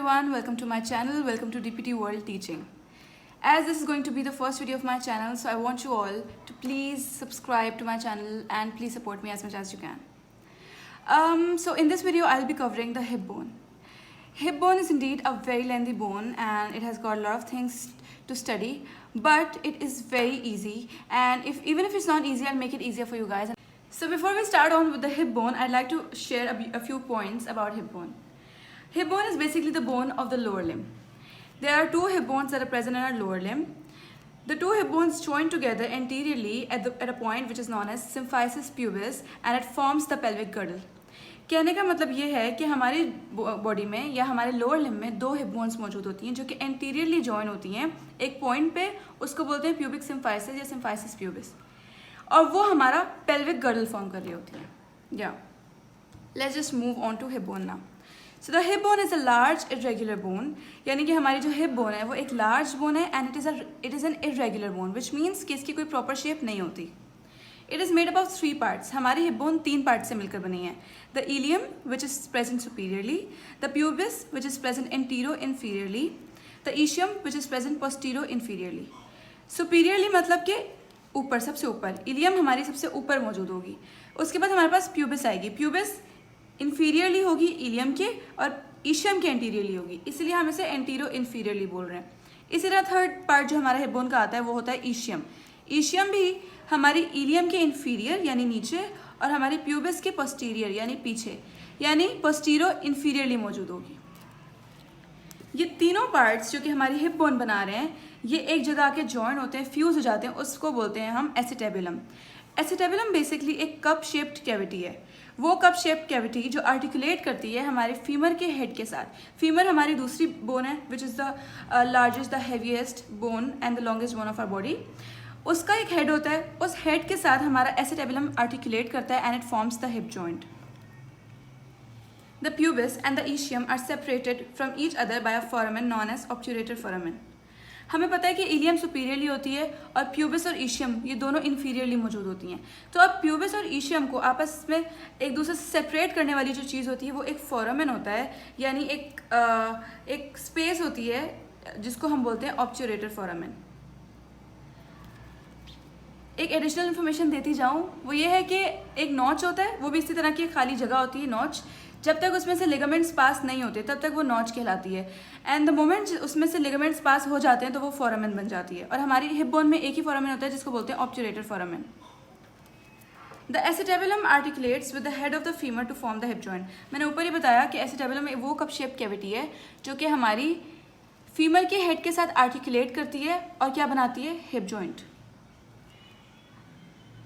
everyone, welcome to my channel, welcome to DPT World Teaching. As this is going to be the first video of my channel, so I want you all to please subscribe to my channel and please support me as much as you can. So in this video I'll be covering the hip bone. Hip bone is indeed a very lengthy bone and it has got a lot of things to study, but it is very easy, and even if it's not easy, I'll make it easier for you guys. So before we start on with the hip bone, I'd like to share a few points about hip bone. Hip bone is basically the bone of the lower limb. There are two hip bones that are present in our lower limb. The two hip bones join together anteriorly at a point which is known as symphysis pubis, and it forms the pelvic girdle. कहने का मतलब ये है कि हमारी body में या हमारे लोअर लिम्ब में दो हिप बोन्स मौजूद होती हैं जो कि एंटीरियरली जॉइन होती हैं एक पॉइंट पे, उसको बोलते हैं प्यूबिक सिम्फाइसिस या सिम्फाइसिस प्यूबिस, और वो हमारा पेल्विक गर्डल फॉर्म कर रही होती है. या let's just move on to hip bone now. So the hip bone is a large irregular bone, यानी कि हमारी जो हिप बोन है वो एक लार्ज बोन है and it is an irregular bone, which means कि इसकी कोई प्रॉपर शेप नहीं होती. It is made up of 3 parts. हमारी हिप बोन 3 पार्ट से मिलकर बनी है. The ilium which is present superiorly, the pubis which is present antero inferiorly, the ischium which is present postero inferiorly. Superiorly मतलब कि ऊपर, सबसे ऊपर. इलियम हमारी सबसे ऊपर मौजूद होगी. उसके बाद हमारे पास प्यूबिस आएगी. प्यूबिस इन्फीरियरली होगी इलियम के और ईशियम के एंटीरियरली होगी, इसलिए हम इसे एंटीरो इन्फीरियरली बोल रहे हैं. इसी तरह थर्ड पार्ट जो हमारा हिप बोन का आता है वो होता है ईशियम. ईशियम भी हमारी इलियम के इन्फीरियर यानी नीचे और हमारी प्यूबिस के पोस्टीरियर यानी पीछे, यानी पोस्टीरो इन्फीरियरली मौजूद होगी. ये तीनों पार्ट्स जो कि हमारी हिप बोन बना रहे हैं ये एक जगह आके जॉइन होते हैं, फ्यूज हो जाते हैं, उसको बोलते हैं हम एसिटेबुलम. एसिटेबुलम बेसिकली एक कप शेप्ड कैविटी है. वो कप शेप्ड कैविटी जो आर्टिकुलेट करती है हमारे फीमर के हेड के साथ. फीमर हमारी दूसरी बोन है which is the largest, the heaviest bone and the longest bone of our body. उसका एक हेड होता है, उस हेड के साथ हमारा एसिटेबुलम आर्टिकुलेट करता है and it forms the hip joint. The pubis and the ischium are separated from each other by a foramen known as obturator foramen. हमें पता है कि इलियम सुपीरियरली होती है और प्यूबिस और ईशियम ये दोनों इन्फीरियरली मौजूद होती हैं. तो अब प्यूबिस और ईशियम को आपस में एक दूसरे से सेपरेट करने वाली जो चीज़ होती है वो एक फोरामेन होता है, यानी एक स्पेस होती है जिसको हम बोलते हैं ऑब्ट्यूरेटर फोरामेन. एक एडिशनल इन्फॉर्मेशन देती जाऊँ वो ये है कि एक नॉच होता है, वो भी इसी तरह की खाली जगह होती है नॉच. जब तक उसमें से लिगामेंट्स पास नहीं होते तब तक वो नॉच कहलाती है, एंड द मोमेंट उसमें से लिगामेंट्स पास हो जाते हैं तो वो फोरामेन बन जाती है. और हमारी हिप बोन में एक ही फोरामेन होता है जिसको बोलते हैं obturator foramen. The acetabulum articulates with the head of the femur to form the hip joint. मैंने ऊपर ही बताया कि एसिटेबुलम वो कप शेप कैविटी है जो कि हमारी फीमर के हेड के साथ आर्टिकुलेट करती है और क्या बनाती है, हिप जॉइंट.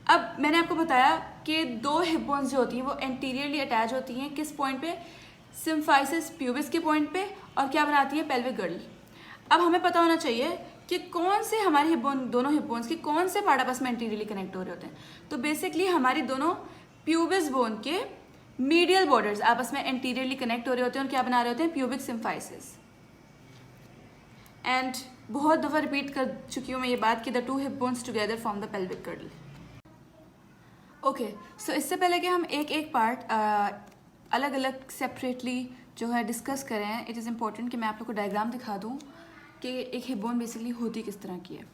अब मैंने आपको बताया कि दो हिप बोन्स जो होती हैं वो एंटीरियरली अटैच होती हैं किस पॉइंट पे, सिम्फाइसिस प्यूबिस के पॉइंट पे, और क्या बनाती है, पेल्विक गर्डल. अब हमें पता होना चाहिए कि कौन से हमारे हिप बोन, दोनों हिप बोन्स के कौन से पार्ट आपस में एंटीरियरली कनेक्ट हो रहे होते हैं. तो बेसिकली हमारी दोनों प्यूबिस बोन के मीडियल बॉर्डर्स आपस में एंटीरियरली कनेक्ट हो रहे होते हैं और क्या बना रहे होते हैं, प्यूबिक सिम्फाइसिस. एंड बहुत दफ़ा रिपीट कर चुकी हूँ मैं ये बात कि the two hip bones together form the pelvic girdle. Okay, so इससे पहले कि हम एक एक पार्ट अलग अलग सेपरेटली जो है डिस्कस करें, इट इज़ इम्पॉर्टेंट कि मैं आप लोग को डायग्राम दिखा दूँ कि एक हिप बोन बेसिकली होती किस तरह की है.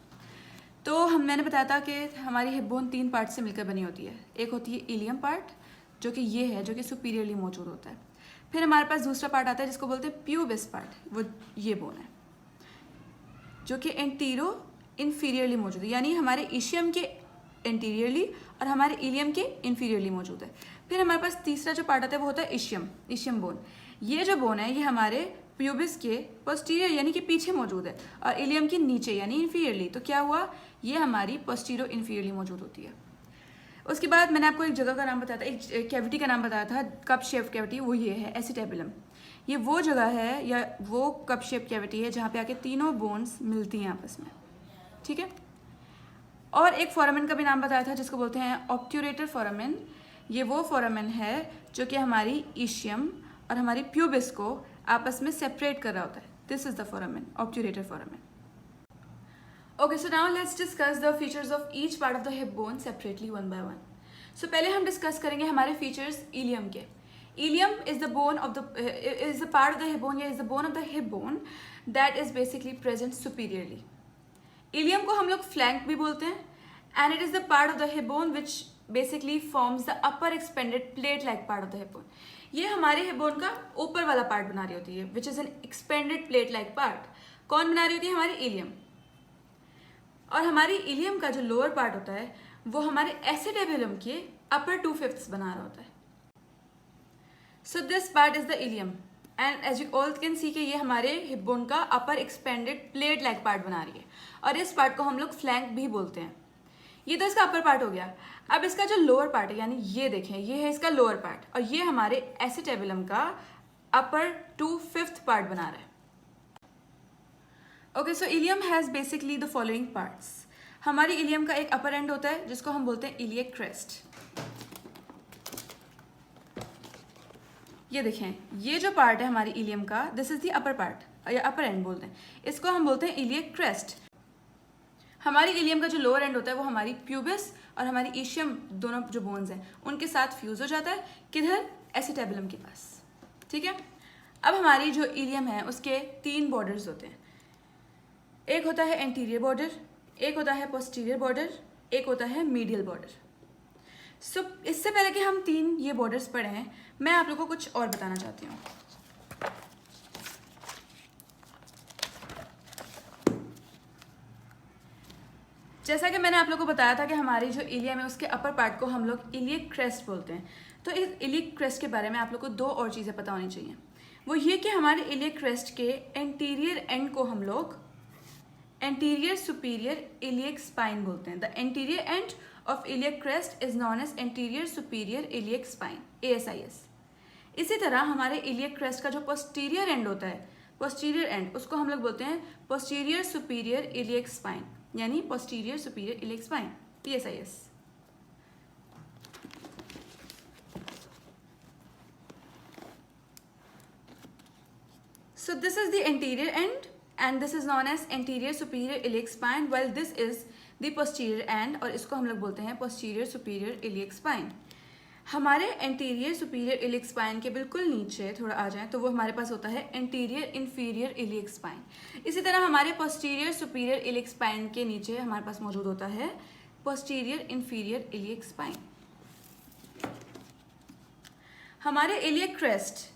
तो मैंने बताया था कि हमारी हिप बोन 3 पार्ट से मिलकर बनी होती है. एक होती है इलियम पार्ट जो कि ये है, जो कि सुपीरियरली मौजूद होता है. फिर हमारे पास दूसरा पार्ट आता है जिसको बोलते हैं प्यूबिस पार्ट, वो ये बोन है जो कि एंटीरो इन्फीरियरली मौजूद है, यानी हमारे ईशियम के एंटीरियरली और हमारे इलियम के इन्फीरियरली मौजूद है. फिर हमारे पास तीसरा जो पार्ट आता है वो होता है ईशियम बोन. ये जो बोन है ये हमारे प्यूबिस के पोस्टीरियर यानी कि पीछे मौजूद है और इलियम के नीचे यानी इन्फीरियरली. तो क्या हुआ, ये हमारी पोस्टीरो इन्फीरियरली मौजूद होती है. उसके बाद मैंने आपको एक जगह का नाम बताया था, एक कैविटी का नाम बताया था, कप शेप कैविटी, वो ये है एसिटेबुलम. ये वो जगह है या वो कप शेप कैविटी है जहाँ पे आके तीनों बोन्स मिलती हैं आपस में. ठीक है. और एक फोरामेन का भी नाम बताया था जिसको बोलते हैं ऑब्ट्यूरेटर फोरामेन. ये वो फोरामेन है जो कि हमारी ईशियम और हमारी प्यूबिस को आपस में सेपरेट कर रहा होता है. This is the foramen, obturator foramen. Okay, so now let's discuss the features of each part of the hip bone separately one by one. So पहले हम डिस्कस करेंगे हमारे फीचर्स इलियम के. Ilium is the bone of the is the part of the hip bone या is the bone of the hip bone that is basically present superiorly. Ilium को हम लोग flank भी बोलते हैं, and it is the part of the hip bone which basically forms the upper expanded plate-like part of the hip bone. ये हमारे hip bone का ऊपर वाला part बना रही होती है, which is an expanded plate-like part. कौन बना रही होती है? हमारी ilium. और हमारी ilium का जो lower part होता है वो हमारे acetabulum के upper 2/5 बना रहा होता है. So this part is the ilium, and as you all can see कि ये हमारे हिप बोन का अपर एक्सपेंडेड प्लेट लाइक पार्ट बना रही है, और इस पार्ट को हम लोग फ्लैंक भी बोलते हैं. ये तो इसका अपर पार्ट हो गया. अब इसका जो लोअर पार्ट है, यानी ये देखें, ये है इसका लोअर पार्ट, और ये हमारे एसिटेबुलम का अपर 2/5 पार्ट बना रहा है. Okay, so ilium has basically the following parts. हमारी इलियम का एक अपर एंड होता है जिसको हम बोलते हैं इलियक क्रेस्ट. ये देखें, ये जो पार्ट है हमारी इलियम का, this is the upper part या अपर एंड बोलते हैं, इसको हम बोलते हैं इलियक क्रेस्ट. हमारी इलियम का जो लोअर एंड होता है वो हमारी प्यूबिस और हमारी ईशियम दोनों जो बोन्स हैं उनके साथ फ्यूज हो जाता है. किधर? एसिटेबुलम के पास. ठीक है. अब हमारी जो इलियम है उसके 3 बॉर्डर्स होते हैं. एक होता है एंटीरियर बॉर्डर, एक होता है पोस्टीरियर बॉर्डर, एक होता है मीडियल बॉर्डर. सो इससे पहले कि हम 3 ये बॉर्डर्स पढ़ें, मैं आप लोगों को कुछ और बताना चाहती हूँ. जैसा कि मैंने आप लोगों को बताया था कि हमारी जो इलियम है उसके अपर पार्ट को हम लोग इलियक क्रेस्ट बोलते हैं. तो इस इलियक क्रेस्ट के बारे में आप लोग को 2 और चीज़ें पता होनी चाहिए. वो ये कि हमारे इलियक क्रेस्ट के एंटीरियर एंड को हम लोग एंटीरियर सुपीरियर इलियक स्पाइन बोलते हैं. The anterior and of iliac crest is known as anterior superior iliac spine, ASIS. इसी तरह हमारे iliac crest का जो posterior end होता है, posterior end, उसको हम लोग बोलते हैं posterior superior iliac spine, यानी posterior superior iliac spine, PSIS. So this is the anterior end and this is known as anterior superior iliac spine, while this is the posterior and, और इसको हम लोग बोलते हैं पोस्टीरियर सुपीरियर इलियक स्पाइन. हमारे anterior superior iliac spine के बिल्कुल नीचे थोड़ा आ जाए तो वो हमारे पास होता है एंटीरियर इन्फीरियर इलियक स्पाइन. इसी तरह हमारे पोस्टीरियर सुपीरियर इलियक स्पाइन के नीचे हमारे पास मौजूद होता है पोस्टीरियर इन्फीरियर इलियक स्पाइन. हमारे इलियक क्रेस्ट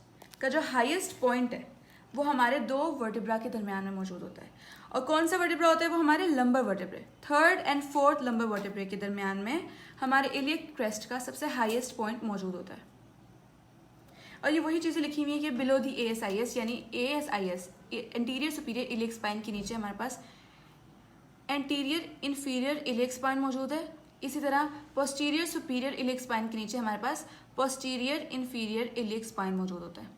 का जो हाईएस्ट पॉइंट है वो हमारे 2 वर्टिब्रा के दरमियान में मौजूद होता है. और कौन सा वर्टिब्रा होता है? वो हमारे lumbar vertebrae, 3rd and 4th lumbar vertebrae के दरमियान में हमारे इलियक क्रेस्ट का सबसे हाईएस्ट पॉइंट मौजूद होता है. और ये वही चीज़ें लिखी हुई है कि बिलो दी ASIS, यानी ASIS anterior superior iliac spine के नीचे हमारे पास एंटीरियर इन्फीरियर इलियक स्पाइन मौजूद है. इसी तरह पोस्टीरियर सुपीरियर इलियक स्पाइन के नीचे हमारे पास पोस्टीरियर इन्फीरियर इलियक स्पाइन मौजूद होता है.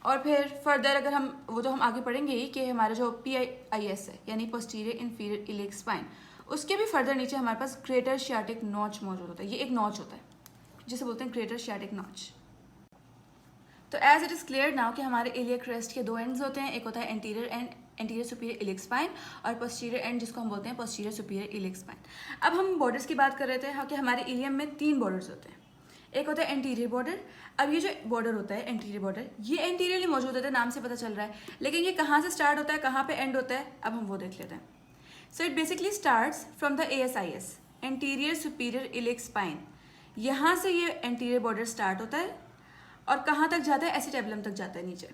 और फिर फर्दर अगर हम वो तो हम आगे पढ़ेंगे ही कि हमारा जो PIS है यानी पोस्टीरियर इन्फीरियर इलियक स्पाइन, उसके भी फर्दर नीचे हमारे पास ग्रेटर शियाटिक नॉच मौजूद होता है. ये एक नॉच होता है जिसे बोलते हैं ग्रेटर शियाटिक नॉच. तो as it is clear now कि हमारे इलियक क्रेस्ट के 2 एंड्स होते हैं. एक होता है anterior and anterior superior iliac spine, और पोस्टीरियर एंड जिसको हम बोलते हैं पोस्टीरियर सुपीरियर इलियक स्पाइन. अब हम बॉर्डर्स की बात कर रहे थे कि हमारे इलियम में 3 बॉर्डर्स होते हैं. एक होता है एंटीरियर बॉर्डर. अब ये जो बॉर्डर होता है एंटीरियर बॉर्डर, ये एंटीरियरली मौजूद होता है, नाम से पता चल रहा है, लेकिन ये कहाँ से स्टार्ट होता है, कहाँ पे एंड होता है, अब हम वो देख लेते हैं. सो it basically starts from the ASIS, anterior superior iliac spine. यहाँ से ये एंटीरियर बॉर्डर स्टार्ट होता है और कहाँ तक जाता है? एसिटेबुलम तक जाता है नीचे.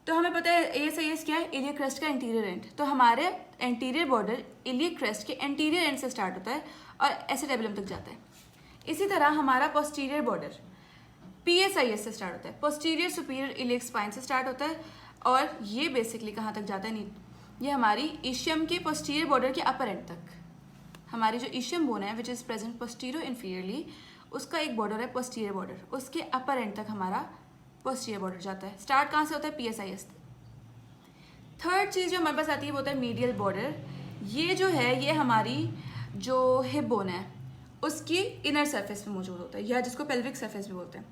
तो हमें पता है ASIS क्या है? इलियक क्रेस्ट का एंटीरियर एंड. तो हमारे एंटीरियर बॉर्डर इलियक क्रेस्ट के एंटीरियर एंड से स्टार्ट होता है और एसिटेबुलम तक जाता है. इसी तरह हमारा पोस्टीरियर बॉर्डर PSIS से स्टार्ट होता है, पोस्टीरियर सुपीरियर इलियक स्पाइन से स्टार्ट होता है, और ये बेसिकली कहाँ तक जाता है? ये हमारी ईशियम के पोस्टीरियर बॉर्डर के अपर एंड तक. हमारी जो ईशियम बोन है which is present posterior inferiorly, उसका एक बॉर्डर है पोस्टीरियर बॉर्डर, उसके अपर एंड तक हमारा पोस्टीरियर बॉर्डर जाता है. स्टार्ट कहाँ से होता है? PSIS. थर्ड चीज़ जो हमारे पास आती है वो होता है मीडियल बॉर्डर. ये जो है ये हमारी जो हिप बोन है उसकी इनर सरफेस पे मौजूद होता है, या जिसको पेल्विक सरफेस भी बोलते हैं.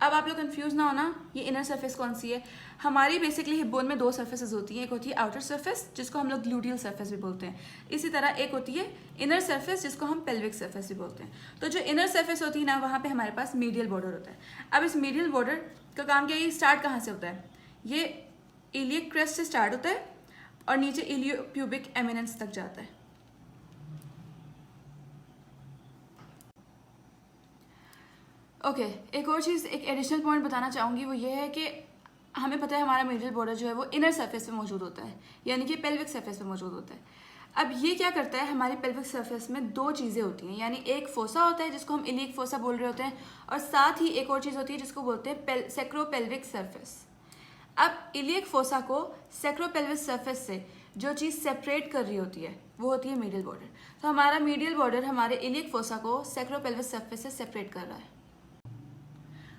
अब आप लोग कंफ्यूज ना होना, ये इनर सरफेस कौन सी है। हमारी बेसिकली हिप बोन में दो सरफेसेस होती हैं, एक होती है आउटर सरफेस जिसको हम लोग ग्लूटियल सरफेस भी बोलते हैं, इसी तरह एक होती है इनर सरफेस जिसको हम पेल्विक सरफेस भी बोलते हैं। तो जो इनर सरफेस होती है ना, वहाँ पे हमारे पास मीडियल बॉर्डर होता है। अब इस मीडियल बॉर्डर का काम क्या है, ये स्टार्ट कहाँ से होता है, ये इलियक क्रेस्ट से स्टार्ट होता है और नीचे इलियोप्यूबिक एमिनेंस तक जाता है। ओके, एक और चीज़, एक एडिशनल पॉइंट बताना चाहूँगी, वो ये है कि हमें पता है हमारा मीडियल बॉर्डर जो है वो इनर सरफेस पे मौजूद होता है, यानी कि पेल्विक सरफेस पे मौजूद होता है। अब ये क्या करता है, हमारी पेल्विक सरफेस में दो चीज़ें होती हैं, यानी एक फोसा होता है जिसको हम इलियक फोसा बोल रहे होते हैं, और साथ ही एक और चीज़ होती है जिसको बोलते हैं सेक्रोपेल्विक सरफेस। अब इलियक फोसा को सेक्रोपेल्विक सरफेस से जो चीज़ सेपरेट कर रही होती है वो होती है मीडियल बॉर्डर। तो हमारा मीडियल बॉर्डर हमारे इलियक फोसा को सेक्रोपेल्विक सरफेस से सेपरेट कर रहा है।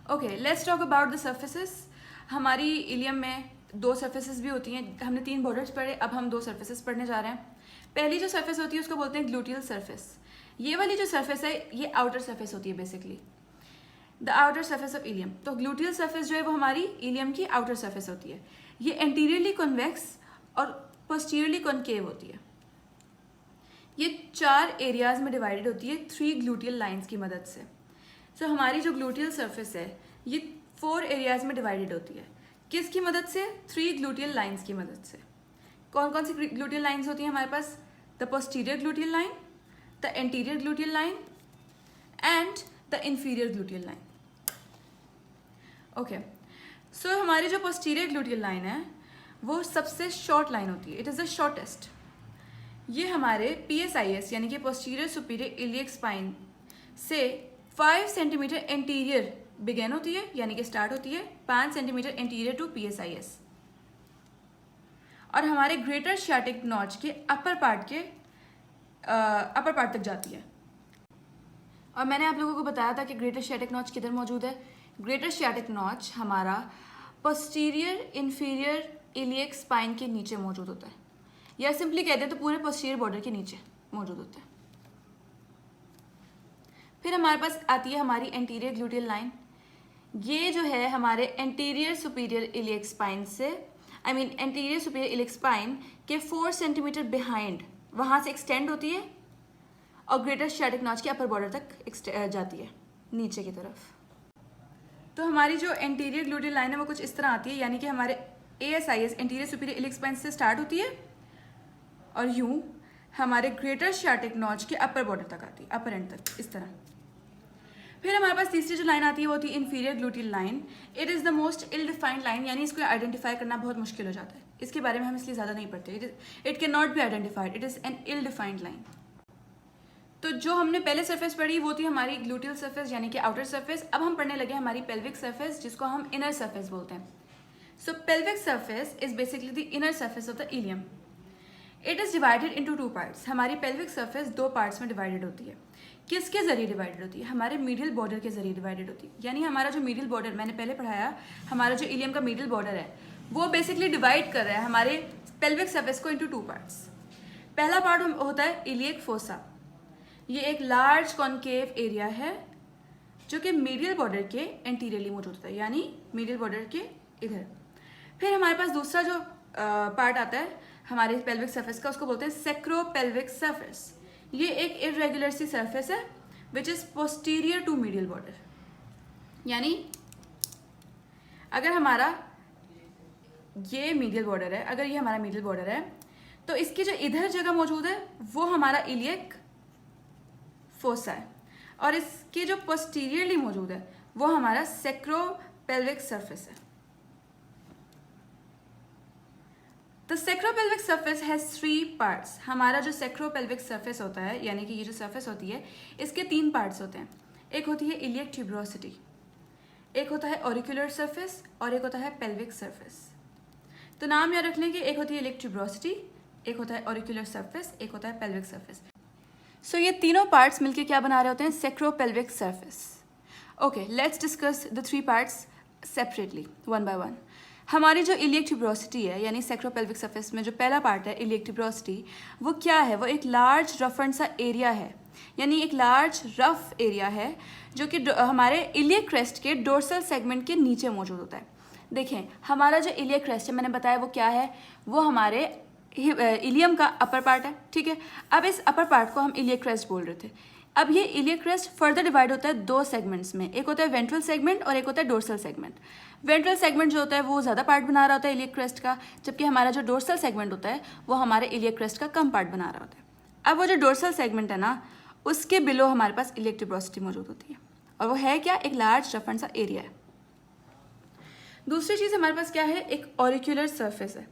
Okay, let's talk about the surfaces. हमारी इलियम में दो सर्फेसेस भी होती हैं, हमने 3 बॉर्डर्स पढ़े, अब हम 2 सर्फेसेस पढ़ने जा रहे हैं। पहली जो सर्फेस होती है उसको बोलते हैं ग्लूटियल सर्फेस। ये वाली जो सर्फेस है ये आउटर सर्फेस होती है, basically the outer surface of ilium. तो ग्लूटियल सर्फेस जो है वो हमारी इलियम की आउटर सर्फेस होती है। ये एंटीरियरली कॉन्वेक्स और पोस्टीरियरली कॉनकेव होती है। ये 4 एरियाज में डिवाइडेड होती है 3 ग्लूटियल लाइन्स की मदद से। तो हमारी जो ग्लूटियल सरफेस है ये 4 एरियाज में डिवाइडेड होती है। किसकी मदद से? 3 ग्लूटियल लाइंस की मदद से। कौन कौन सी ग्लूटियल लाइंस होती हैं हमारे पास? The posterior gluteal line, the anterior gluteal line and the inferior gluteal line. Okay, so हमारी जो पोस्टीरियर ग्लूटियल लाइन है वो सबसे शॉर्ट लाइन होती है, इट इज़ द शॉर्टेस्ट। ये हमारे PSIS यानी कि पोस्टीरियर सुपीरियर इलियक स्पाइन से 5 सेंटीमीटर एंटीरियर बिगेन होती है, यानी कि स्टार्ट होती है 5 सेंटीमीटर एंटीरियर टू PSIS, और हमारे ग्रेटर शियाटिक नॉच के अपर पार्ट तक जाती है। और मैंने आप लोगों को बताया था कि ग्रेटर शियाटिक नॉच किधर मौजूद है। ग्रेटर शियाटिक नॉच हमारा पोस्टीरियर इंफीरियर इलियक स्पाइन के नीचे मौजूद होता है, या सिंपली कहते हैं तो पूरे पोस्टीरियर बॉर्डर के नीचे मौजूद होता है। फिर हमारे पास आती है हमारी एंटीरियर ग्लूटियल लाइन। ये जो है हमारे एंटीरियर सुपीरियर इलियक स्पाइन से एंटीरियर सुपीरियर इलियक स्पाइन के 4 सेंटीमीटर बिहाइंड वहाँ से एक्सटेंड होती है और ग्रेटर शियाटिक नॉच के अपर बॉर्डर तक जाती है नीचे की तरफ। तो हमारी जो एंटीरियर ग्लूटियल लाइन है वो कुछ इस तरह आती है, यानी कि हमारे ASIS anterior superior iliac spine से स्टार्ट होती है और यूं हमारे ग्रेटर शियाटिक नॉच के अपर बॉर्डर तक आती है, अपर एंड तक, इस तरह। फिर हमारे पास तीसरी जो लाइन आती है वो होती है inferior gluteal line. It is the most ill defined line, यानी इसको आइडेंटिफाई करना बहुत मुश्किल हो जाता है। इसके बारे में हम इसलिए ज़्यादा नहीं पढ़ते। It can not be identified, it is an ill defined line. तो जो हमने पहले सरफेस पढ़ी वो थी हमारी ग्लूटियल सरफेस यानी कि आउटर सरफेस। अब हम पढ़ने लगे हमारी पेल्विक सरफेस जिसको हम इनर सरफेस बोलते हैं। So pelvic surface is basically the inner surface of the ilium. It is divided into 2 parts. हमारी पेल्विक सरफेस 2 पार्ट्स में डिवाइडेड होती है। किसके जरिए डिवाइडेड होती है? हमारे मीडियल बॉर्डर के जरिए डिवाइडेड होती है। यानी हमारा जो मीडियल बॉर्डर, मैंने पहले पढ़ाया, हमारा जो इलियम का मीडियल बॉर्डर है वो बेसिकली डिवाइड कर रहा है हमारे पेल्विक सरफेस को इंटू 2 पार्ट्स। पहला पार्ट होता है इलियक फोसा। ये एक लार्ज कॉनकेव एरिया है जो कि मीडियल बॉर्डर के एंटीरियरली मौजूद होता है, यानी मीडियल बॉर्डर के इधर। फिर हमारे पास दूसरा जो पार्ट आता है हमारे पेल्विक सरफेस का, उसको बोलते हैं सेक्रोपेल्विक सरफेस। ये एक इरेगुलर सी सरफेस है which is posterior to medial border. यानी अगर हमारा ये मीडियल बॉर्डर है, अगर ये हमारा मीडियल बॉर्डर है तो इसकी जो इधर जगह मौजूद है वो हमारा इलियक फोसा है, और इसके जो पोस्टीरियरली मौजूद है वो हमारा सेक्रोपेल्विक सरफेस है। The sacropelvic surface has 3 parts. हमारा जो सेक्रोपेल्विक सरफेस होता है, यानी कि ये जो सरफेस होती है, इसके 3 पार्ट्स होते हैं। एक होती है इलियक ट्यूबरोसिटी, एक होता है ऑरिकुलर सरफेस और एक होता है पेल्विक सरफेस। तो नाम याद रख लें कि एक होती है इलियक ट्यूबरोसिटी, एक होता है ऑरिकुलर सरफेस, एक होता है पेल्विक सरफेस। सो ये तीनों पार्ट्स मिलके क्या बना रहे होते हैं? Sacropelvic surface. Okay, let's discuss the 3 parts separately, one by one. हमारी जो इलियक ट्यूबरोसिटी है, यानी सेक्रोपेल्विक सरफेस में जो पहला पार्ट है इलियक ट्यूबरोसिटी, वो क्या है? वो एक लार्ज रफन सा एरिया है यानी एक लार्ज रफ एरिया है जो कि हमारे इलियक क्रेस्ट के डोर्सल सेगमेंट के नीचे मौजूद होता है। देखें, हमारा जो इलियक क्रेस्ट है, मैंने बताया वो क्या है, वो हमारे इलियम का अपर पार्ट है, ठीक है। अब इस अपर पार्ट को हम इलियक क्रेस्ट बोल रहे थे। अब ये इलियक क्रेस्ट फर्दर डिवाइड होता है दो सेगमेंट्स में, एक होता है वेंट्रल सेगमेंट और एक होता है डोर्सल सेगमेंट। वेंट्रल सेगमेंट जो होता है वो ज़्यादा पार्ट बना रहा होता है इलियक क्रेस्ट का, जबकि हमारा जो डोर्सल सेगमेंट होता है वो हमारे इलियक क्रेस्ट का कम पार्ट बना रहा होता है। अब वो जो डोर्सल सेगमेंट है ना, उसके बिलो हमारे पास इलियक ट्यूबरोसिटी मौजूद होती है, और वो है क्या, एक लार्ज रफ एंड सा एरिया है। दूसरी चीज़ हमारे पास क्या है, एक ऑरिक्यूलर सरफेस है।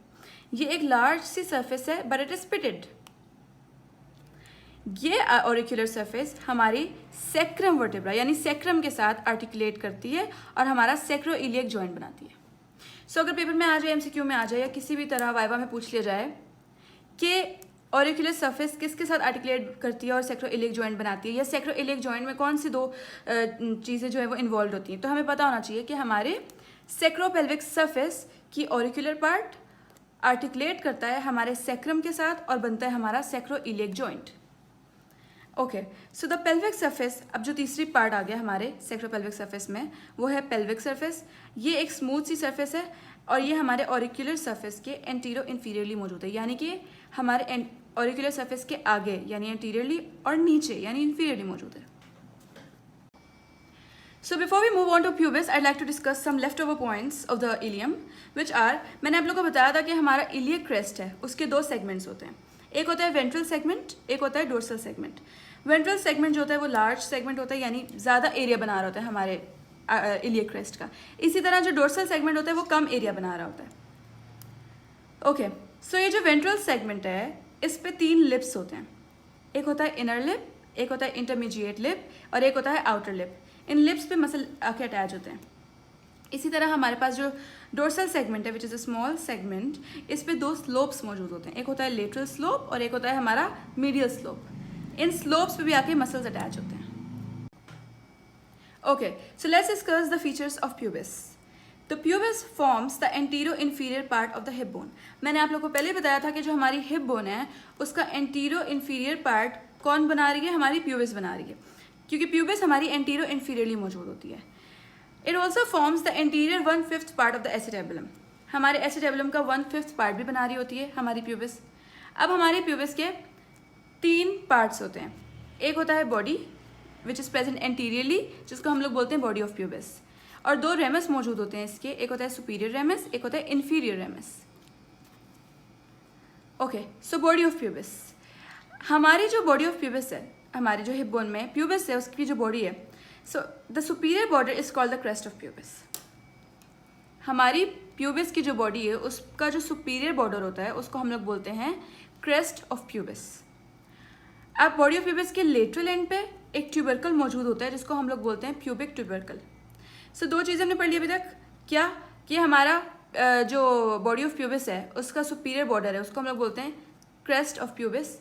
ये एक लार्ज सी सरफेस है बट इट इज पिटेड। ये ऑरिक्यूलर सरफेस हमारी सेक्रम वर्टेब्रा यानी सेक्रम के साथ आर्टिकुलेट करती है और हमारा सेक्रोइलियक जॉइंट बनाती है। सो अगर पेपर में आ जाए, एमसीक्यू में आ जाए, या किसी भी तरह वाइवा में पूछ लिया जाए कि ऑरिक्यूलर सरफेस किसके साथ आर्टिकुलेट करती है और सेक्रोइलियक जॉइंट बनाती है, या सेक्रोइलियक जॉइंट में कौन सी दो चीज़ें जो है वो इन्वॉल्व होती हैं, तो हमें पता होना चाहिए कि हमारे सेक्रोपेल्विक सरफेस की ऑरिक्यूलर पार्ट आर्टिकुलेट करता है हमारे सेक्रम के साथ और बनता है हमारा sacroiliac joint. Okay, so the pelvic surface, अब जो तीसरी पार्ट आ गया हमारे सेक्रोपेल्विक सरफेस में, वो है पेल्विक सरफेस। ये एक स्मूथ सी सरफेस है और ये हमारे ऑरिक्यूलर सरफेस के एंटीरो इन्फीरियरली मौजूद है, यानी कि हमारे ऑरिक्यूलर सरफेस के आगे यानी एंटीरियरली और नीचे यानी इन्फीरियरली मौजूद है। So before we move on to pubis, I'd like to discuss some leftover points of the ileum, which are, मैंने आप लोगों को बताया था कि हमारा इलियक क्रेस्ट है, उसके दो सेगमेंट्स होते हैं, एक होता है वेंट्रल सेगमेंट, एक होता है डोर्सल सेगमेंट। वेंट्रल सेगमेंट जो होता है वो लार्ज सेगमेंट होता है, यानी ज़्यादा एरिया बना रहा होता है हमारे इलियक क्रेस्ट का। इसी तरह जो डोर्सल सेगमेंट होता है वो कम एरिया बना रहा होता है। ओके, सो ये जो वेंट्रल सेगमेंट है, इस पे 3 लिप्स होते हैं, एक होता है इनर लिप, एक होता है इंटरमीडिएट लिप और एक होता है आउटर लिप। इन लिप्स पे मसल आके अटैच होते हैं। इसी तरह हमारे पास जो डोर्सल सेगमेंट है, which is a small segment, इस पे 2 स्लोप्स मौजूद होते हैं, एक होता है लेटरल स्लोप और एक होता है हमारा मीडियल स्लोप। इन स्लोप्स पे भी आके मसल्स अटैच होते हैं। Okay, so let's discuss the features of pubis. The pubis forms the antero inferior part of the hip bone. मैंने आप लोगों को पहले बताया था कि जो हमारी हिप बोन है उसका एंटीरो इन्फीरियर पार्ट कौन बना रही है, हमारी प्यूबिस बना रही है, क्योंकि प्यूबिस हमारी एंटीरो इन्फीरियरली मौजूद होती है। It also forms the anterior 1/5 part of the acetabulum. हमारे एसिटेबुलम का 1/5 पार्ट भी बना रही होती है हमारी प्यूबिस। अब हमारी प्यूबिस के 3 पार्ट्स होते हैं, एक होता है body which is present anteriorly, जिसको हम लोग बोलते हैं बॉडी ऑफ प्यूबिस, और 2 रेमस मौजूद होते हैं इसके, एक होता है सुपीरियर रेमस, एक होता है inferior ramus. Okay, so body of pubis, हमारी जो बॉडी ऑफ प्यूबिस है, हमारी जो हिप बोन में प्यूबिस है उसकी जो बॉडी है, so the superior border is called the crest of pubis. हमारी प्यूबिस की जो बॉडी है उसका जो सुपीरियर बॉर्डर होता है उसको हम लोग बोलते हैं क्रेस्ट ऑफ प्यूबिस। अब बॉडी ऑफ प्यूबिस के लेटरल एंड पे एक ट्यूबरकल मौजूद होता है जिसको हम लोग बोलते हैं प्यूबिक ट्यूबरकल। सो 2 चीज़ें हमने पढ़ ली अभी तक, क्या कि हमारा जो बॉडी ऑफ प्यूबिस है उसका सुपीरियर बॉर्डर है उसको हम लोग बोलते हैं क्रेस्ट ऑफ प्यूबिस,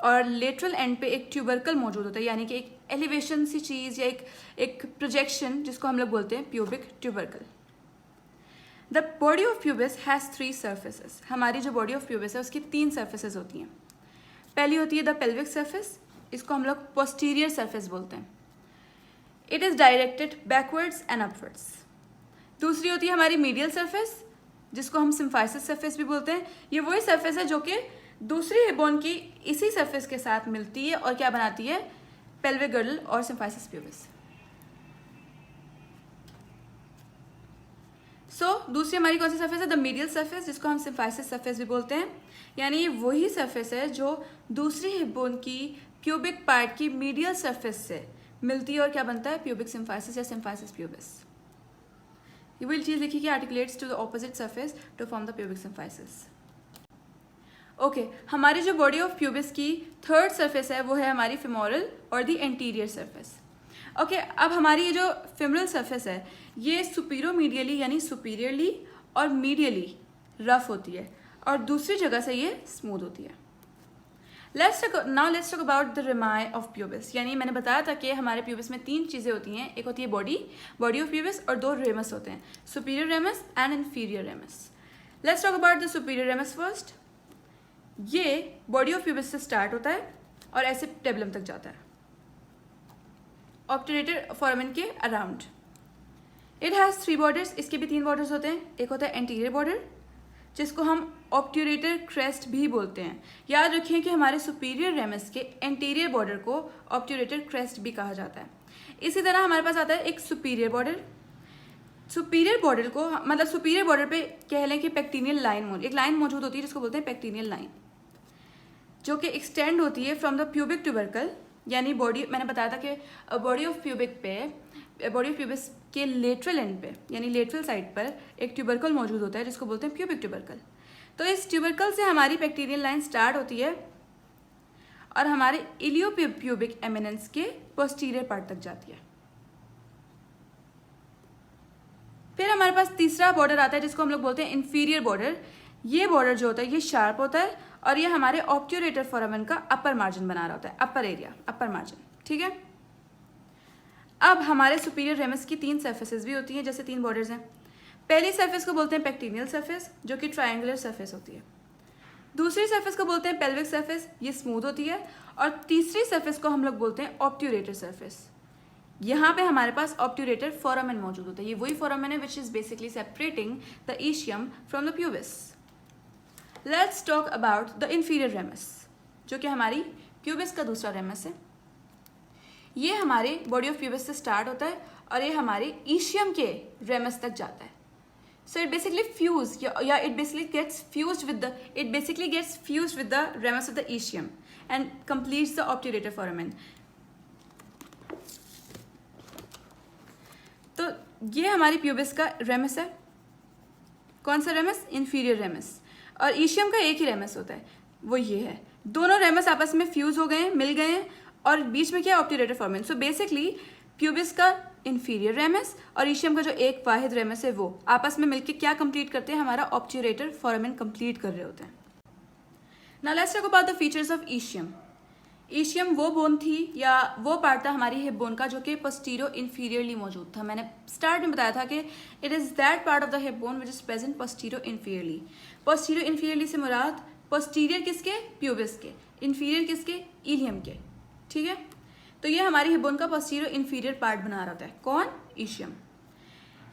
और लेटरल एंड पे एक ट्यूबरकल मौजूद होता है, यानी कि एक एलिवेशन सी चीज़ या एक प्रोजेक्शन जिसको हम लोग बोलते हैं pubic tubercle. The body of pubis has 3 surfaces. हमारी जो बॉडी ऑफ प्यूबिस है उसकी 3 सर्फेसेस होती हैं। पहली होती है द पेल्विक सर्फेस, इसको हम लोग पोस्टीरियर सर्फेस बोलते हैं। It is directed backwards and upwards. दूसरी होती है हमारी मीडियल सर्फेस, जिसको हम सिम्फाइसिस सर्फेस भी बोलते हैं। ये वही सर्फेस है जो कि दूसरी हिप बोन की इसी सर्फेस के साथ मिलती है और क्या बनाती है, पेल्विक गर्डल और सिम्फाइसिस प्यूबिस। सो दूसरी हमारी कौन सी सर्फेस है, द मीडियल सर्फेस, जिसको हम सिम्फाइसिस सर्फेस भी बोलते हैं। यानी वही सर्फेस है जो दूसरी हिप बोन की प्यूबिक पार्ट की मीडियल सर्फेस से मिलती है और क्या बनता है, प्यूबिक सिम्फाइसिस या सिम्फाइसिस प्यूबिस। ये वही चीज़ लिखी कि articulates to the opposite surface to form the pubic symphysis. Okay, हमारी जो बॉडी ऑफ प्यूबिस की 3rd सर्फेस है वो है हमारी फेमोरल और द एंटीरियर सर्फेस। ओके, अब हमारी ये जो फेमोरल सर्फेस है ये सुपीरियोमीडियली यानी सुपीरियरली और मीडियली रफ होती है और दूसरी जगह से ये स्मूथ होती है। Let's talk about the रेमाई of pubis. यानी मैंने बताया था कि हमारे प्यूबिस में 3 चीज़ें होती हैं, एक होती है बॉडी ऑफ प्यूबिस, और 2 रेमस होते हैं, superior ramus and inferior ramus. Let's talk about the superior ramus first. ये बॉडी ऑफ प्यूबिस से स्टार्ट होता है और ऐसे टेबलम तक जाता है। ऑब्ट्यूरेटर फोरामेन के अराउंड। इट हैज़ 3 बॉर्डर्स, इसके भी 3 बॉर्डर्स होते हैं। एक होता है एंटीरियर बॉर्डर जिसको हम ऑब्ट्यूरेटर क्रेस्ट भी बोलते हैं। याद रखें कि हमारे सुपीरियर रेमस के एंटीरियर बॉर्डर को ऑब्ट्यूरेटर क्रेस्ट भी कहा जाता है। इसी तरह हमारे पास आता है एक सुपीरियर बॉर्डर। सुपीरियर बॉर्डर को मतलब सुपीरियर बॉर्डर पे कह लें कि पेक्टिनियल लाइन, एक लाइन मौजूद होती है जिसको बोलते हैं पेक्टिनियल लाइन, जो कि एक्सटेंड होती है फ्रॉम द प्यूबिक ट्यूबरकल, यानी बॉडी, मैंने बताया था कि बॉडी ऑफ प्यूबिस के लेटरल एंड पे यानी लेटरल साइड पर एक ट्यूबरकल मौजूद होता है जिसको बोलते हैं प्यूबिक ट्यूबरकल। तो इस ट्यूबरकल से हमारी पेक्टिनियल लाइन स्टार्ट होती है और हमारे इलियोप्यूबिक एमिनेंस के पोस्टीरियर पार्ट तक जाती है। फिर हमारे पास तीसरा बॉर्डर आता है जिसको हम लोग बोलते हैं इंफीरियर बॉर्डर। ये बॉर्डर जो होता है ये शार्प होता है और ये हमारे ऑब्ट्यूरेटर फोरामेन का अपर मार्जिन बना रहा होता है, अपर एरिया, अपर मार्जिन। ठीक है। अब हमारे सुपीरियर रेमस की 3 सर्फेसेस भी होती हैं, जैसे 3 बॉर्डर्स हैं। पहली सर्फेस को बोलते हैं पेक्टिनियल सर्फेस, जो कि ट्रायंगुलर सर्फेस होती है। दूसरी सर्फेस को बोलते हैं पेल्विक सर्फेस, ये स्मूथ होती है। और तीसरी सर्फेस को हम लोग बोलते हैं ऑब्ट्यूरेटर सर्फेस। यहाँ पे हमारे पास ऑब्ट्यूरेटर फोरामेन मौजूद होता है। ये वही फोरामेन है which is basically separating the ischium from the pubis. Let's talk about the inferior ramus, जो कि हमारी प्यूबिस का दूसरा रेमस है। ये हमारे बॉडी ऑफ प्यूबिस से स्टार्ट होता है और ये हमारे ईशियम के रेमस तक जाता है। सो इट बेसिकली फ्यूज या it basically gets fused with the ramus of the ischium and completes the obturator foramen. तो ये हमारी प्यूबिस का रेमस है। कौन सा रेमस? Inferior ramus. और ईशियम का एक ही रेमस होता है, वो ये है। दोनों रेमस आपस में फ्यूज हो गए हैं, मिल गए हैं और बीच में क्या है? Obturator foramen. So basically pubis का इंफीरियर रेमस और ईशियम का जो एक वाहिद रेमस है वो आपस में मिलकर क्या कंप्लीट करते हैं? हमारा ऑब्ट्यूरेटर फोरामेन कंप्लीट कर रहे होते हैं। Now let's talk about the features of ischium. Ischium वो बोन थी या वो पार्ट था हमारी हिप बोन का जो कि पोस्टीरियर इंफीरियरली मौजूद था। मैंने स्टार्ट में बताया था कि it is that part of the hip bone which is present posterior inferiorly. Posterior inferiorly से मुराद पोस्टीरियर किसके? प्यूबिस के। इंफीरियर किसके? इलियम के। ठीक है। तो ये हमारी हिप बोन का पोस्टीरियर इंफीरियर पार्ट बना रहा होता है। कौन? ईशियम।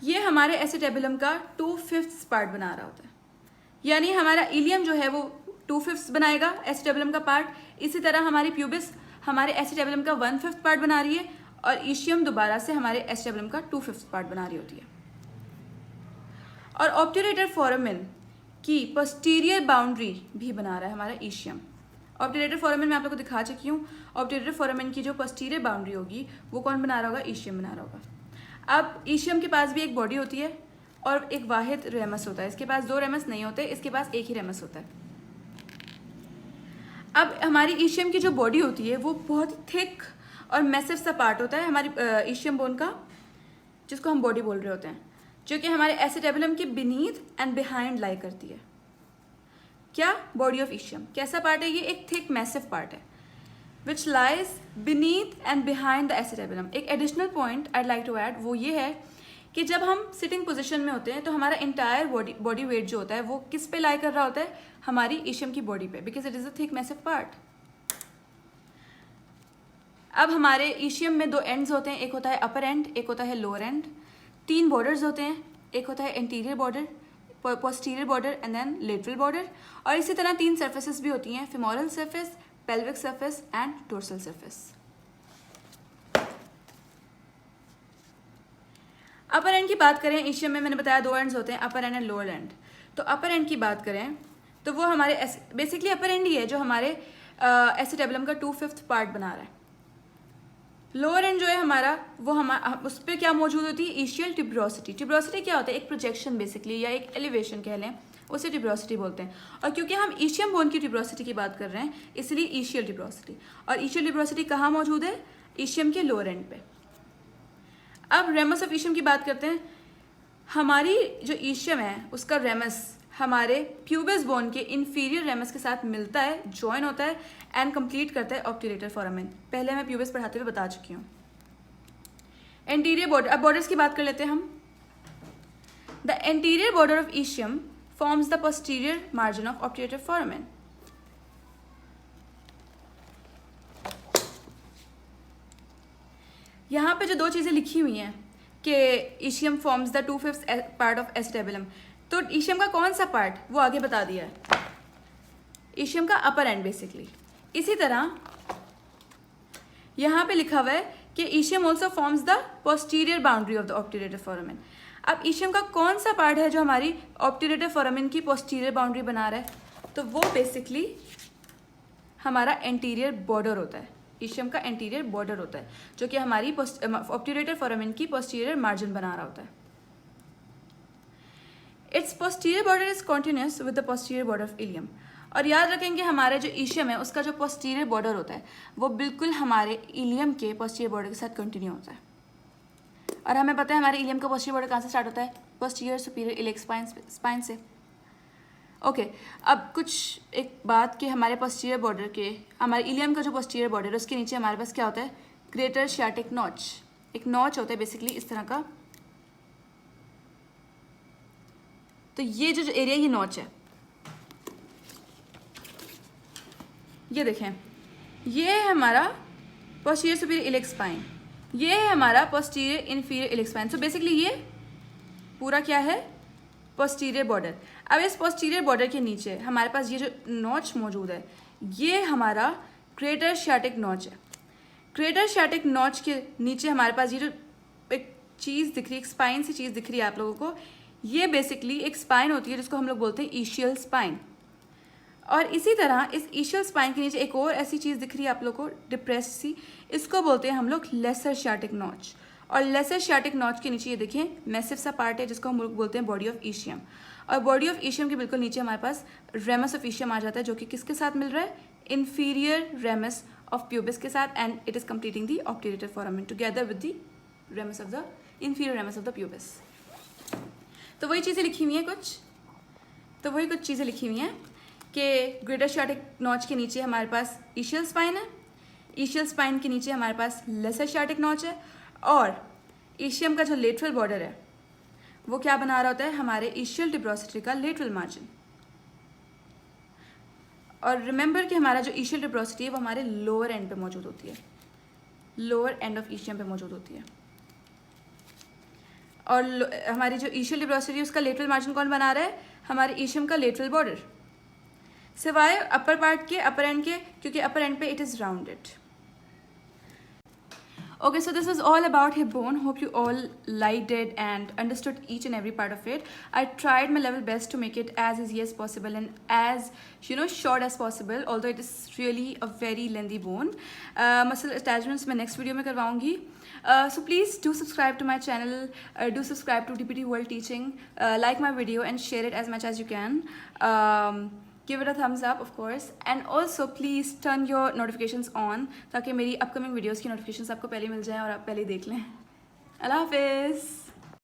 ये हमारे एसिटेबुलम का 2/5 पार्ट बना रहा होता है, यानी हमारा इलियम जो है वो 2/5 बनाएगा एसिटेबुलम का पार्ट। इसी तरह हमारी प्यूबिस हमारे एसिटेबुलम का 1/5 पार्ट बना रही है और ईशियम दोबारा से हमारे एसिटेबुलम का 2/5 पार्ट बना रही होती है। और ऑब्ट्यूरेटर फोरामेन की पोस्टीरियर बाउंड्री भी बना रहा है हमारा ईशियम। ऑब्ट्यूरेटर फोरामेन मैं आप लोगों को दिखा चुकी हूँ। ऑब्ट्यूरेटर फोरामेन की जो पोस्टीरियर बाउंड्री होगी वो कौन बना रहा होगा? ईशियम बना रहा होगा। अब ईशियम के पास भी एक बॉडी होती है और एक वाहिद रेमस होता है। इसके पास 2 रेमस नहीं होते, इसके पास एक ही रेमस होता है। अब हमारी ईशियम की जो बॉडी होती है वो बहुत ही थिक और मैसिव सा पार्ट होता है हमारी ईशियम बोन का, जिसको हम बॉडी बोल रहे होते हैं, जो कि हमारे एसिटेबुलम के बीनीथ एंड बिहाइंड लाई करती है। क्या? Body of ischium. कैसा पार्ट है ये? एक थिक मैसिव पार्ट है which lies beneath and behind the acetabulum. एक additional point I like to add वो ये है कि जब हम सिटिंग पोजीशन में होते हैं तो हमारा इंटायर बॉडी वेट जो होता है वो किस पे लाई कर रहा होता है? हमारी ईशियम की बॉडी पे, because it is a thick massive part. अब हमारे ईशियम में 2 एंड्स होते हैं, एक होता है अपर एंड, एक होता है लोअर एंड। 3 बॉर्डर्स होते हैं, एक होता है interior border, posterior border and then lateral border. और इसी तरह 3 सर्फेसेस भी होती हैं, femoral surface, pelvic surface and dorsal surface. Upper end की बात करें, ईशियम में मैंने बताया 2 एंड्स होते हैं, अपर एंड लोअर एंड। तो अपर एंड की बात करें तो वो हमारे बेसिकली अपर एंड ही है जो हमारे एसिटेबुलम का 2/5 पार्ट बना रहा है। लोअर एंड जो है हमारा वो उस पर क्या मौजूद होती है? ईशियल ट्यूबरोसिटी। ट्यूबरोसिटी क्या होता है? एक प्रोजेक्शन बेसिकली, या एक एलिवेशन कह लें, उसे ट्यूबरोसिटी बोलते हैं। और क्योंकि हम ईशियम बोन की ट्यूबरोसिटी की बात कर रहे हैं इसलिए ईशियल ट्यूबरोसिटी। और ईशियल ट्यूबरोसिटी कहाँ मौजूद है? ईशियम के लोअर एंड पे। अब रेमस ऑफ ईशियम की बात करते हैं। हमारी जो ईशियम है उसका रेमस हमारे प्यूबिस बोन के इंफीरियर रेमस के साथ मिलता है, ज्वाइन होता है एंड कंप्लीट करता है ऑब्ट्यूरेटर फोरामेन। पहले मैं प्यूबिस पढ़ाते हुए बता चुकी हूँ। एंटीरियर बॉर्डर, अब बॉर्डर्स की बात कर लेते हैं हम। The anterior border of ischium forms the posterior margin of obturator foramen. यहाँ पे जो दो चीज़ें लिखी हुई हैं कि ischium forms the 2/5 part of acetabulum, तो ईशियम का कौन सा पार्ट वो आगे बता दिया है, ईशियम का अपर एंड बेसिकली। इसी तरह यहाँ पे लिखा हुआ है कि ischium also forms the posterior boundary of the obturative foramen. अब ईशियम का कौन सा पार्ट है जो हमारी ऑब्ट्यूरेटिव फोरामेन की पोस्टीरियर बाउंड्री बना रहा है, तो वो बेसिकली हमारा एंटीरियर बॉर्डर होता है। ईशियम का एंटीरियर बॉर्डर होता है जो कि हमारी ऑब्ट्यूरेटिव फोरामेन की पोस्टीरियर मार्जिन बना रहा होता है। Its posterior border is continuous with the posterior border of ilium. और याद रखेंगे हमारे जो ईशियम है उसका जो पोस्टीरियर बॉर्डर होता है वो बिल्कुल हमारे इलियम के पोस्टीरियर बॉर्डर के साथ कंटिन्यू होता है। और हमें पता है हमारे इलियम का पोस्टीरियर बॉर्डर कहाँ से स्टार्ट होता है, पोस्टीरियर सुपीरियर इलियक स्पाइन से। ओके, अब कुछ एक बात कि हमारे पोस्टीरियर बॉर्डर के, हमारे इलियम का जो पोस्टीरियर बॉर्डर है उसके नीचे हमारे पास क्या होता है, ग्रेटर शियाटिक नॉच। एक नॉच होता है बेसिकली इस तरह का। तो ये जो एरिया ये नॉच है, ये देखें, ये है हमारा पोस्टीरियर सुपीरियर इलियक स्पाइन, ये है हमारा posterior inferior iliac spine. So basically ये पूरा क्या है, पोस्टीरियर बॉर्डर। अब इस पोस्टीरियर बॉर्डर के नीचे हमारे पास ये जो नॉच मौजूद है ये हमारा ग्रेटर शियाटिक नॉच है। ग्रेटर शियाटिक नॉच के नीचे हमारे पास ये जो एक चीज़ दिख रही है, एक स्पाइन सी चीज़ दिख रही है आप लोगों को, ये बेसिकली एक स्पाइन होती है जिसको हम लोग बोलते हैं ईशियल स्पाइन। और इसी तरह इस ईशियल स्पाइन के नीचे एक और ऐसी चीज़ दिख रही है आप लोग को, डिप्रेस्ड सी, इसको बोलते हैं हम लोग लेसर शियाटिक नॉच। और लेसर शियाटिक नॉच के नीचे ये देखिए मैसिव सा पार्ट है जिसको हम लोग बोलते हैं बॉडी ऑफ ईशियम। और बॉडी ऑफ ईशियम के बिल्कुल नीचे हमारे पास रेमस ऑफ ईशियम आ जाता है जो कि किसके साथ मिल रहा है, इन्फीरियर रेमस ऑफ प्यूबिस के साथ, and it is completing the obturative foramen together with the ramus of the inferior ramus of the pubis. तो वही चीज़ें लिखी हुई हैं कुछ चीज़ें लिखी हुई हैं कि ग्रेटर शियाटिक नॉच के नीचे हमारे पास ईशियल स्पाइन है, ईशियल स्पाइन के नीचे हमारे पास लेसर शियाटिक नॉच है, और ईशियम का जो लेटरल बॉर्डर है वो क्या बना रहा होता है, हमारे ईशियल ट्यूबरोसिटी का लेटरल मार्जिन। और रिमेंबर कि हमारा जो ईशियल ट्यूबरोसिटी है वो हमारे लोअर एंड पे मौजूद होती है, लोअर एंड ऑफ ईशियम पे मौजूद होती है। और हमारी जो ईशियल ट्यूबरोसिटी है उसका लेटरल मार्जिन कौन बना रहा है, हमारे ईशियम का लेटरल बॉर्डर, सिवाय अपर पार्ट के, अपर एंड के, क्योंकि अपर एंड पे it is rounded. Okay, so this is all about hip bone. Hope you all liked it and understood each and every part of it. I tried my level best to make it as easy as possible and as short as possible, although it is really a very lengthy bone. Muscle attachments मैं next video में करवाऊँगी. So please do subscribe to my channel. Do subscribe to DPT World Teaching. Like my video and share it as much as you can. Give it a thumbs up of course, and also please turn your notifications on ताकि मेरी upcoming videos की notifications आपको पहले मिल जाएं और आप पहले देख लें। अल्लाह हाफिज़।